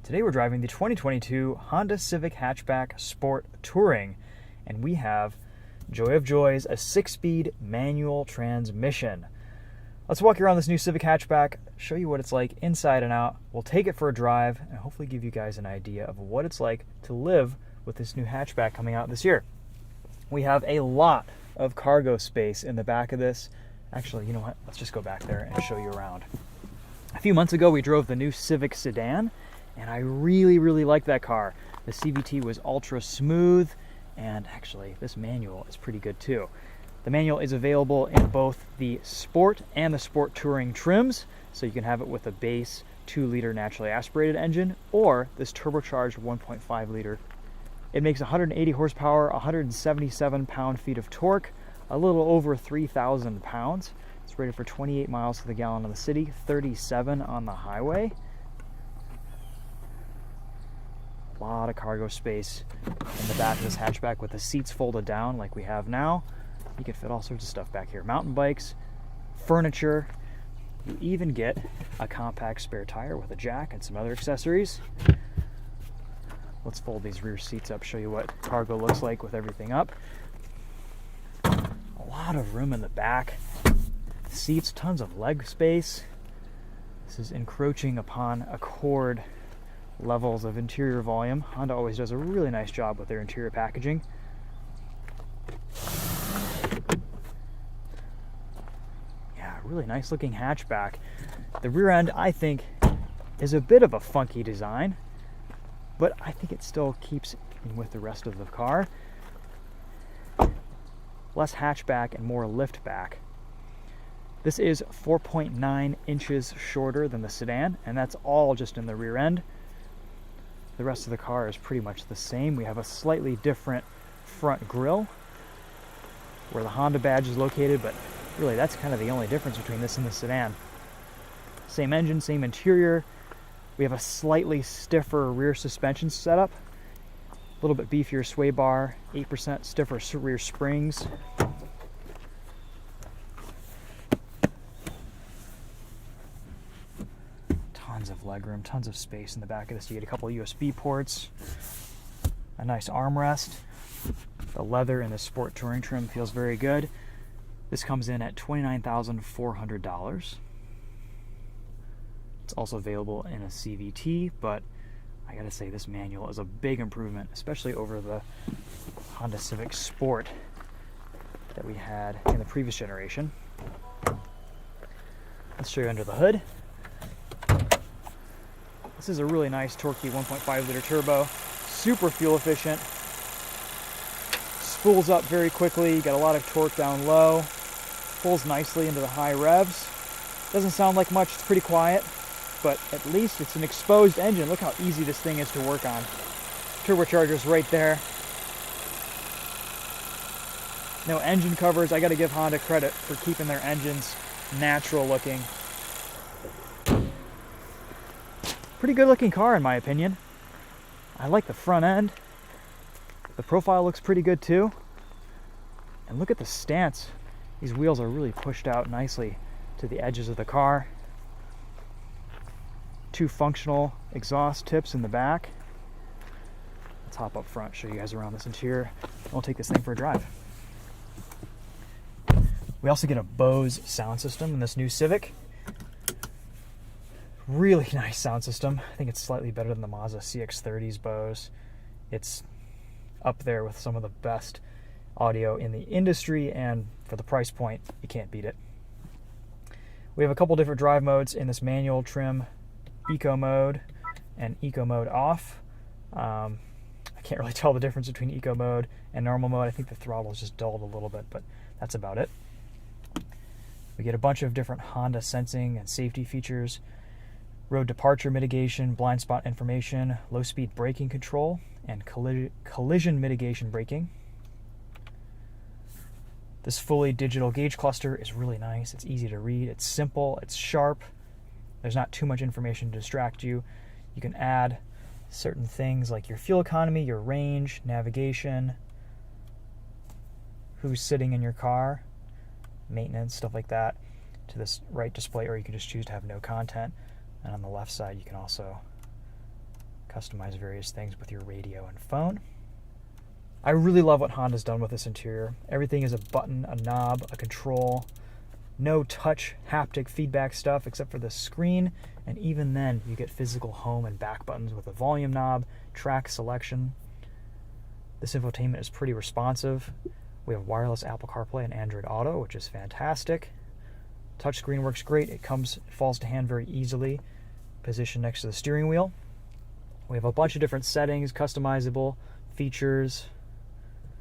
Today we're driving the 2022 Honda Civic Hatchback Sport Touring, and we have, joy of joys, a 6-speed manual transmission. Let's walk you around this new Civic Hatchback, show you what it's like inside and out. We'll take it for a drive and hopefully give you guys an idea of what it's like to live with this new hatchback coming out this year. We have a lot of cargo space in the back of this. Actually, you know what? Let's just go back there and show you around. A few months ago, we drove the new Civic sedan, and I really liked that car. The CVT was ultra smooth, and actually this manual is pretty good too. The manual is available in both the Sport and the Sport Touring trims, so you can have it with a base 2-liter naturally aspirated engine or this turbocharged 1.5-liter. It makes 180 horsepower, 177 pound-feet of torque, a little over 3,000 pounds. It's rated for 28 miles to the gallon in the city, 37 on the highway. A lot of cargo space in the back of this hatchback with the seats folded down like we have now. You can fit all sorts of stuff back here. Mountain bikes, furniture. You even get a compact spare tire with a jack and some other accessories. Let's fold these rear seats up, show you what cargo looks like with everything up. A lot of room in the back. Seats, tons of leg space. This is encroaching upon Accord levels of interior volume. Honda always does a really nice job with their interior packaging. Yeah, really nice looking hatchback. The rear end, I think, is a bit of a funky design, but I think it still keeps in with the rest of the car. Less hatchback and more liftback. This is 4.9 inches shorter than the sedan, and that's all just in the rear end. The rest of the car is pretty much the same. We have a slightly different front grille where the Honda badge is located, but really that's kind of the only difference between this and the sedan. Same engine, same interior. We have a slightly stiffer rear suspension setup, a little bit beefier sway bar, 8% stiffer rear springs. Tons of legroom, tons of space in the back of this. You get a couple of USB ports, a nice armrest. The leather in the Sport Touring trim feels very good. This comes in at $29,400. It's also available in a CVT, but I gotta say this manual is a big improvement, especially over the Honda Civic Sport that we had in the previous generation. Let's show you under the hood. This is a really nice torquey 1.5-liter turbo, super fuel efficient, spools up very quickly, got a lot of torque down low, pulls nicely into the high revs. Doesn't sound like much, it's pretty quiet, but at least it's an exposed engine. Look how easy this thing is to work on. Turbocharger's right there. No engine covers. I gotta give Honda credit for keeping their engines natural looking. Pretty good looking car in my opinion. I like the front end. The profile looks pretty good too. And look at the stance. These wheels are really pushed out nicely to the edges of the car. 2 functional exhaust tips in the back. Let's hop up front, show you guys around this interior. We'll take this thing for a drive. We also get a Bose sound system in this new Civic. Really nice sound system. I think it's slightly better than the Mazda CX-30's Bose. It's up there with some of the best audio in the industry, and for the price point, you can't beat it. We have a couple different drive modes in this manual trim, Eco mode and Eco mode off. I can't really tell the difference between Eco mode and normal mode. I think the throttle is just dulled a little bit, but that's about it. We get a bunch of different Honda sensing and safety features. Road departure mitigation, blind spot information, low speed braking control, and collision mitigation braking. This fully digital gauge cluster is really nice. It's easy to read, it's simple, it's sharp. There's not too much information to distract you. You can add certain things like your fuel economy, your range, navigation, who's sitting in your car. maintenance, stuff like that, to this right display, or you can just choose to have no content. And on the left side, you can also customize various things with your radio and phone. I really love what Honda's done with this interior. Everything is a button, a knob, a control. No touch haptic feedback stuff except for the screen, and even then you get physical home and back buttons with a volume knob, track selection. This infotainment is pretty responsive. We have wireless Apple CarPlay and Android Auto, which is fantastic. Touchscreen works great. It falls to hand very easily, positioned next to the steering wheel. We have a bunch of different settings, customizable features.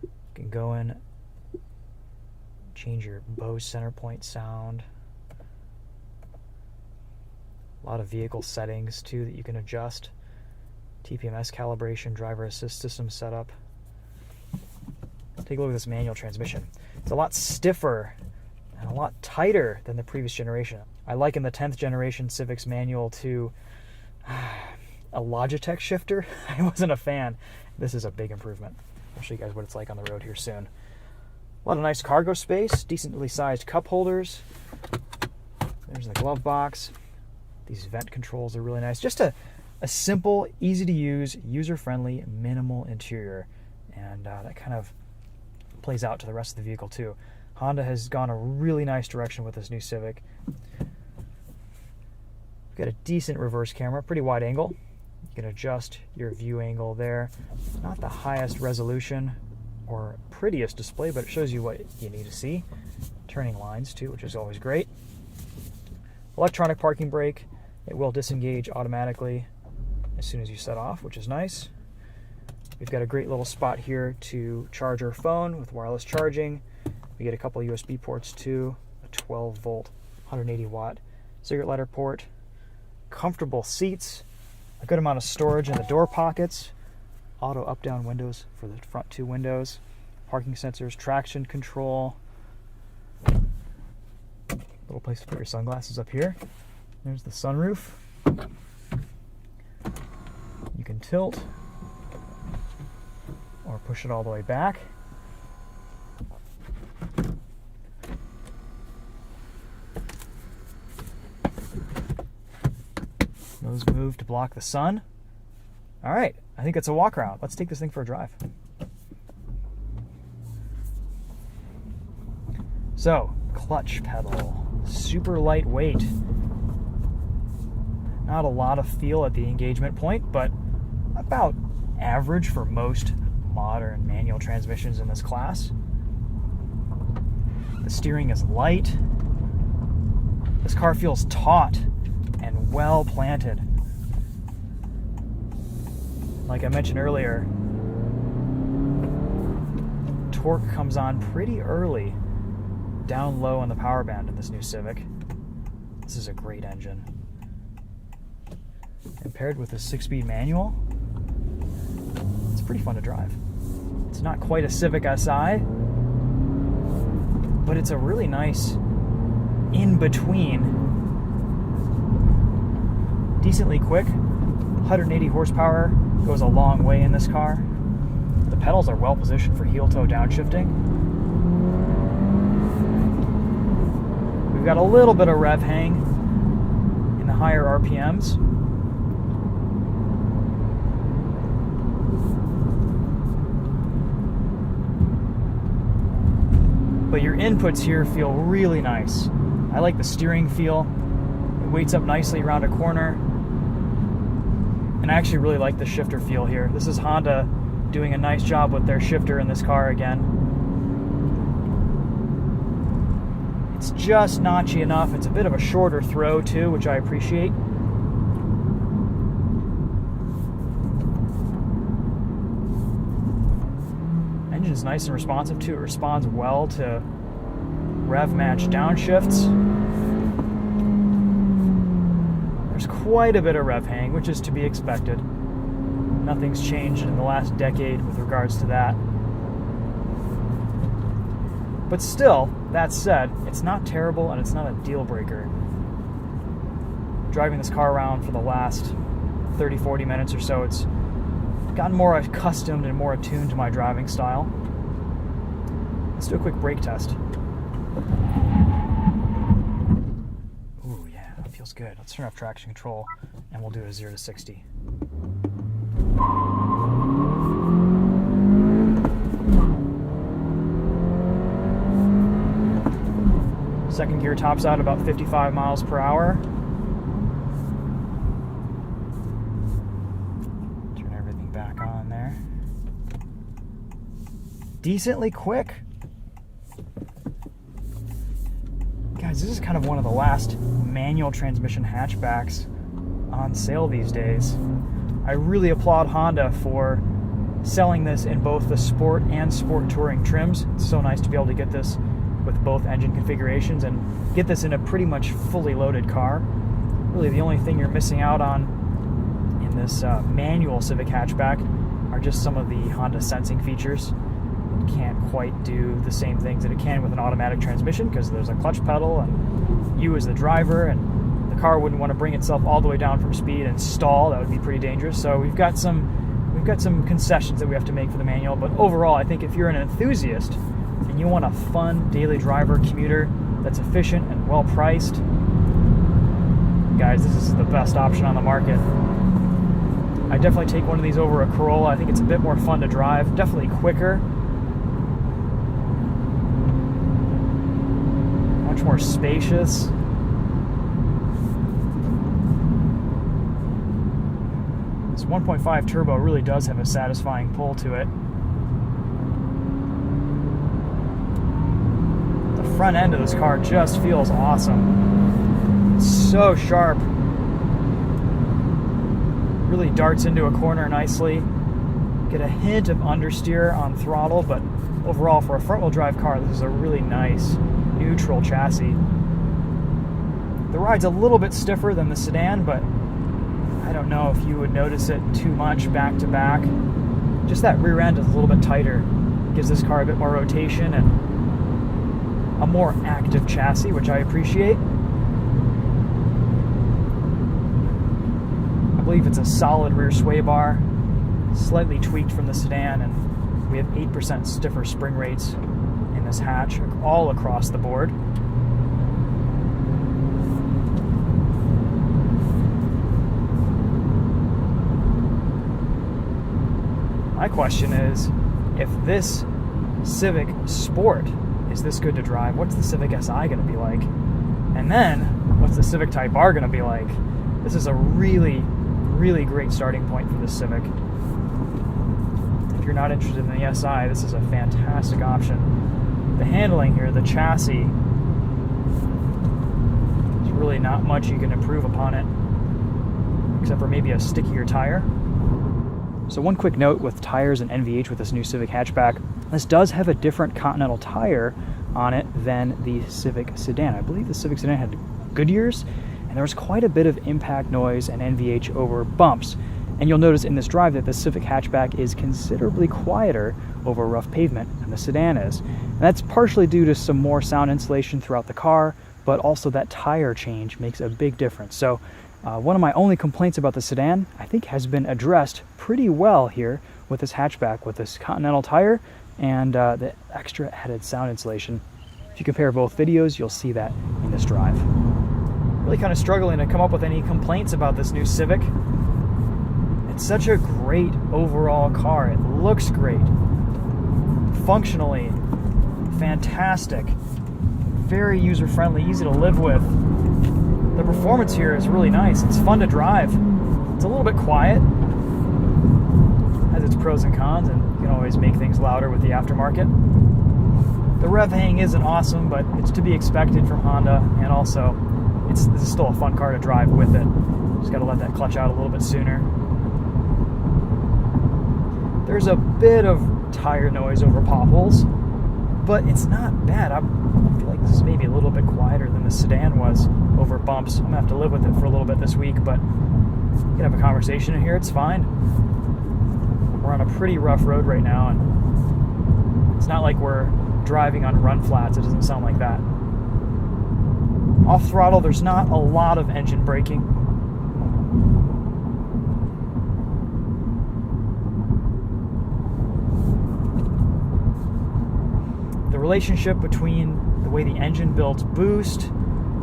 You can go in, change your Bose center point sound. A lot of vehicle settings too that you can adjust. TPMS calibration, driver assist system setup. Take a look at this manual transmission. It's a lot stiffer and a lot tighter than the previous generation. I liken the 10th generation Civic's manual to a Logitech shifter. I wasn't a fan. This is a big improvement. I'll show you guys what it's like on the road here soon. A lot of nice cargo space, decently sized cup holders. There's the glove box. These vent controls are really nice. Just a simple, easy to use, user-friendly, minimal interior. And that kind of plays out to the rest of the vehicle too. Honda has gone a really nice direction with this new Civic. We've got a decent reverse camera, pretty wide angle. You can adjust your view angle there. Not the highest resolution or prettiest display, but it shows you what you need to see. Turning lines too, which is always great. Electronic parking brake. It will disengage automatically as soon as you set off, which is nice. We've got a great little spot here to charge our phone with wireless charging. We get a couple USB ports too, a 12 volt, 180 watt cigarette lighter port, comfortable seats, a good amount of storage in the door pockets, auto up-down windows for the front two windows, parking sensors, traction control, little place to put your sunglasses up here. There's the sunroof. You can tilt or push it all the way back. Those move to block the sun. All right, I think it's a walk around. Let's take this thing for a drive. So, clutch pedal, super lightweight. Not a lot of feel at the engagement point, but about average for most modern manual transmissions in this class. The steering is light. This car feels taut and well planted. Like I mentioned earlier, torque comes on pretty early, down low on the power band in this new Civic. This is a great engine. And paired with a 6-speed manual, it's pretty fun to drive. It's not quite a Civic Si, but it's a really nice in-between. Decently quick, 180 horsepower, goes a long way in this car. The pedals are well positioned for heel-toe downshifting. We've got a little bit of rev hang in the higher RPMs. But your inputs here feel really nice. I like the steering feel. It weights up nicely around a corner. And I actually really like the shifter feel here. This is Honda doing a nice job with their shifter in this car again. It's just notchy enough. It's a bit of a shorter throw too, which I appreciate. Engine's nice and responsive too. It responds well to rev match downshifts. There's quite a bit of rev hang, which is to be expected. Nothing's changed in the last decade with regards to that. But still, that said, it's not terrible and it's not a deal breaker. Driving this car around for the last 30-40 minutes or so, it's gotten more accustomed and more attuned to my driving style. Let's do a quick brake test. Ooh, yeah, that feels good. Let's turn off traction control and we'll do a 0 to 60. Second gear tops out about 55 miles per hour. Turn everything back on there. Decently quick. Guys, this is kind of one of the last manual transmission hatchbacks on sale these days. I really applaud Honda for selling this in both the sport and sport touring trims. It's so nice to be able to get this with both engine configurations and get this in a pretty much fully loaded car. Really, the only thing you're missing out on in this manual Civic hatchback are just some of the Honda sensing features. It can't quite do the same things that it can with an automatic transmission because there's a clutch pedal and you as the driver, and the car wouldn't want to bring itself all the way down from speed and stall. That would be pretty dangerous. So we've got some concessions that we have to make for the manual, but overall I think if you're an enthusiast and you want a fun daily driver commuter that's efficient and well priced, guys, this is the best option on the market. I definitely take one of these over a Corolla. I think it's a bit more fun to drive, definitely quicker, much more spacious. This 1.5 turbo really does have a satisfying pull to it. The front end of this car just feels awesome. It's so sharp. Really darts into a corner nicely. Get a hint of understeer on throttle, but overall for a front-wheel drive car, this is a really nice neutral chassis. The ride's a little bit stiffer than the sedan, but I don't know if you would notice it too much back to back. Just that rear end is a little bit tighter. Gives this car a bit more rotation and a more active chassis, which I appreciate. I believe it's a solid rear sway bar, slightly tweaked from the sedan, and we have 8% stiffer spring rates in this hatch all across the board. My question is, if this Civic Sport is this good to drive, what's the Civic Si going to be like? And then, what's the Civic Type R going to be like? This is a really, really great starting point for this Civic. If you're not interested in the Si, this is a fantastic option. The handling here, the chassis, there's really not much you can improve upon it, except for maybe a stickier tire. So one quick note with tires and NVH with this new Civic hatchback, this does have a different Continental tire on it than the Civic sedan. I believe the Civic sedan had Goodyears, and there was quite a bit of impact noise and NVH over bumps. And you'll notice in this drive that the Civic hatchback is considerably quieter over rough pavement than the sedan is. And that's partially due to some more sound insulation throughout the car, but also that tire change makes a big difference. So one of my only complaints about the sedan, I think, has been addressed pretty well here with this hatchback, with this Continental tire and the extra added sound insulation. If you compare both videos, you'll see that in this drive. Really kind of struggling to come up with any complaints about this new Civic. It's such a great overall car. It looks great. Functionally, fantastic. Very user-friendly, easy to live with. The performance here is really nice. It's fun to drive. It's a little bit quiet. Has its pros and cons, and you can always make things louder with the aftermarket. The rev hang isn't awesome, but it's to be expected from Honda, and also this is still a fun car to drive with it. Just got to let that clutch out a little bit sooner. There's a bit of tire noise over potholes, but it's not bad. I feel like this is maybe a little bit quieter than the sedan was over bumps. I'm gonna have to live with it for a little bit this week, but we can have a conversation in here. It's fine. We're on a pretty rough road right now, and it's not like we're driving on run flats. It doesn't sound like that. Off throttle, there's not a lot of engine braking. The relationship between the way the engine builds boost,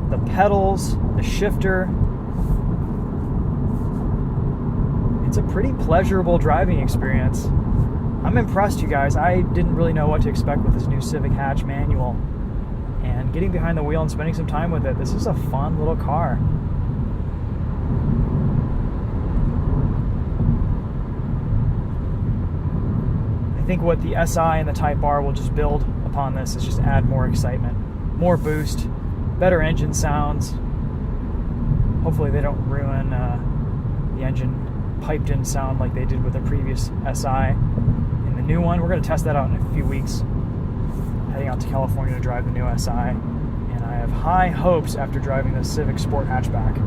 the pedals, the shifter. It's a pretty pleasurable driving experience. I'm impressed, you guys. I didn't really know what to expect with this new Civic Hatch manual. And getting behind the wheel and spending some time with it, this is a fun little car. I think what the SI and the Type R will just build upon this is just add more excitement, more boost, better engine sounds. Hopefully they don't ruin the engine piped in sound like they did with the previous SI. In the new one, we're going to test that out in a few weeks. Heading out to California to drive the new SI, and I have high hopes after driving the Civic Sport hatchback.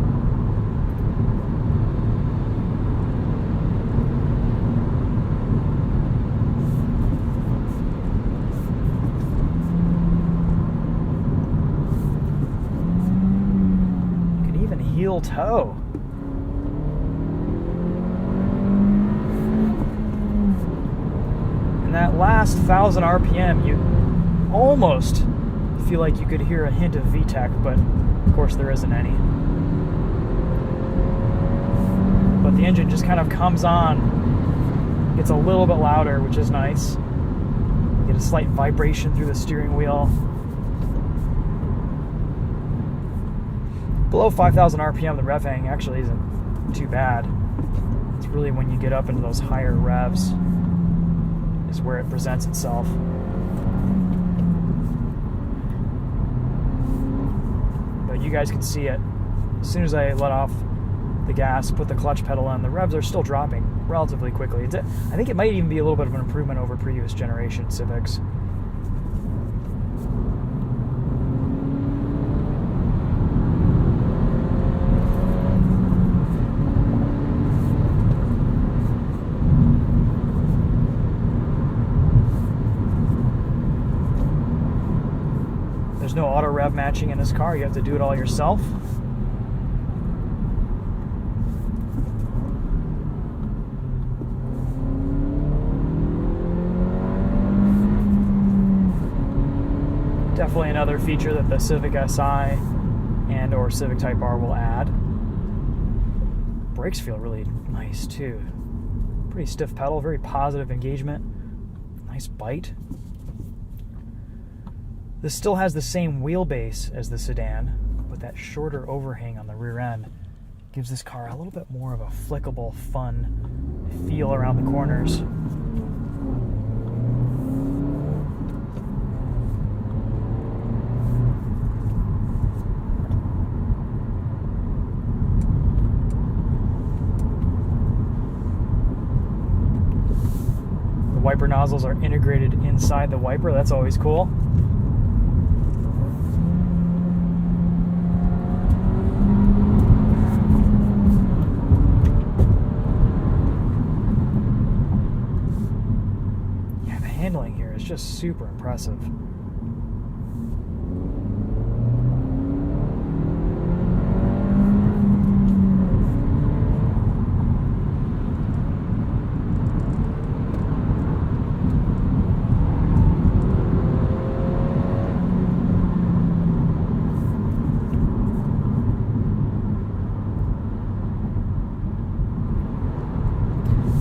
You can even heel toe. And that last 1,000 RPM, you almost feel like you could hear a hint of VTEC, but of course there isn't any. But the engine just kind of comes on, gets a little bit louder, which is nice. You get a slight vibration through the steering wheel. Below 5,000 RPM, the revving actually isn't too bad. It's really when you get up into those higher revs is where it presents itself. But you guys can see it. As soon as I let off the gas, put the clutch pedal on, the revs are still dropping relatively quickly. I think it might even be a little bit of an improvement over previous generation Civics. There's no auto rev matching in this car. You have to do it all yourself. Definitely another feature that the Civic Si and or Civic Type R will add. Brakes feel really nice too. Pretty stiff pedal, very positive engagement. Nice bite. This still has the same wheelbase as the sedan, but that shorter overhang on the rear end gives this car a little bit more of a flickable, fun feel around the corners. The wiper nozzles are integrated inside the wiper. That's always cool. Handling here is just super impressive.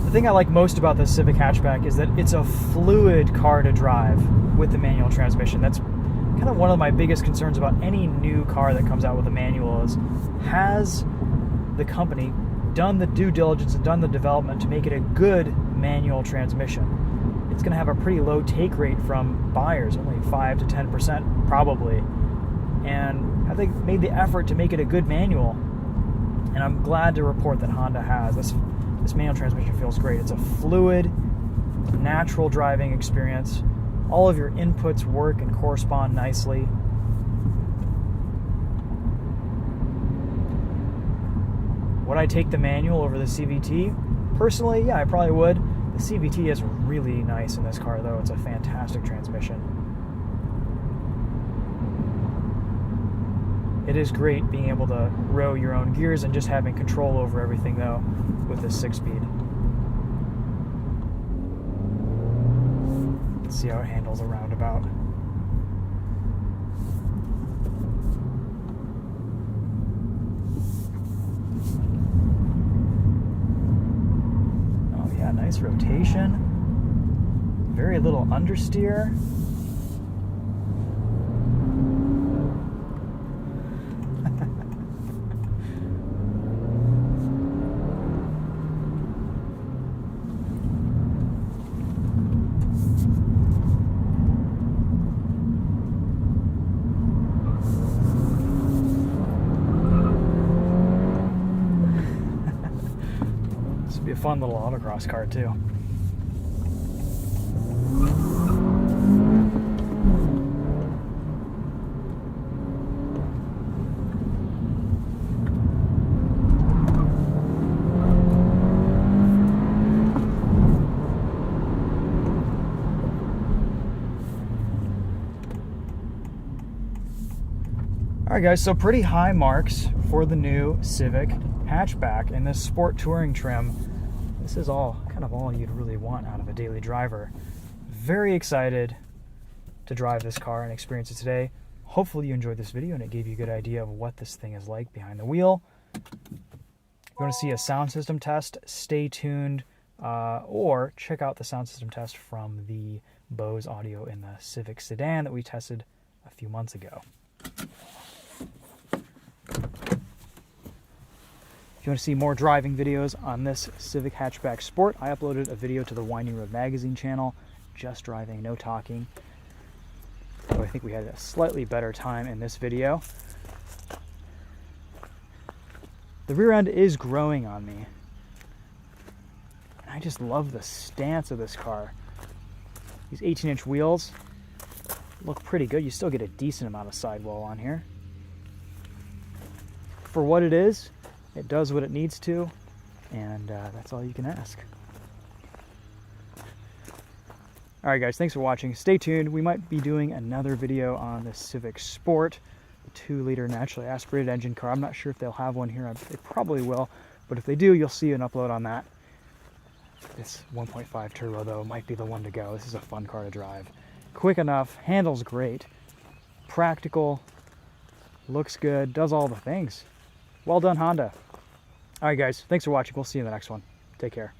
The thing I like most about the Civic hatchback is that it's a fluid car to drive with the manual transmission. That's kind of one of my biggest concerns about any new car that comes out with a manual is, has the company done the due diligence and done the development to make it a good manual transmission? It's going to have a pretty low take rate from buyers, only 5 to 10% probably. And have they made the effort to make it a good manual? And I'm glad to report that Honda has. This manual transmission feels great. It's a fluid, natural driving experience. All of your inputs work and correspond nicely. Would I take the manual over the CVT? Personally, yeah, I probably would. The CVT is really nice in this car, though. It's a fantastic transmission. It is great being able to row your own gears and just having control over everything, though, with this 6-speed. Let's see how it handles a roundabout. nice rotation, very little understeer. This would be a fun little autocross car too. Alright guys, so pretty high marks for the new Civic hatchback in this sport touring trim. This is kind of all you'd really want out of a daily driver. Very excited to drive this car and experience it today. Hopefully you enjoyed this video and it gave you a good idea of what this thing is like behind the wheel. If you want to see a sound system test, stay tuned, or check out the sound system test from the Bose audio in the Civic sedan that we tested a few months ago. If you want to see more driving videos on this Civic Hatchback Sport, I uploaded a video to the Winding Road Magazine channel, just driving, no talking. So I think we had a slightly better time in this video. The rear end is growing on me. I just love the stance of this car. These 18-inch wheels look pretty good. You still get a decent amount of sidewall on here. For what it is, it does what it needs to, and that's all you can ask. Alright guys, thanks for watching. Stay tuned. We might be doing another video on the Civic Sport, the 2-liter naturally aspirated engine car. I'm not sure if they'll have one here. They probably will, but if they do, you'll see an upload on that. This 1.5 turbo, though, might be the one to go. This is a fun car to drive. Quick enough, handles great, practical, looks good, does all the things. Well done, Honda. All right, guys, thanks for watching. We'll see you in the next one. Take care.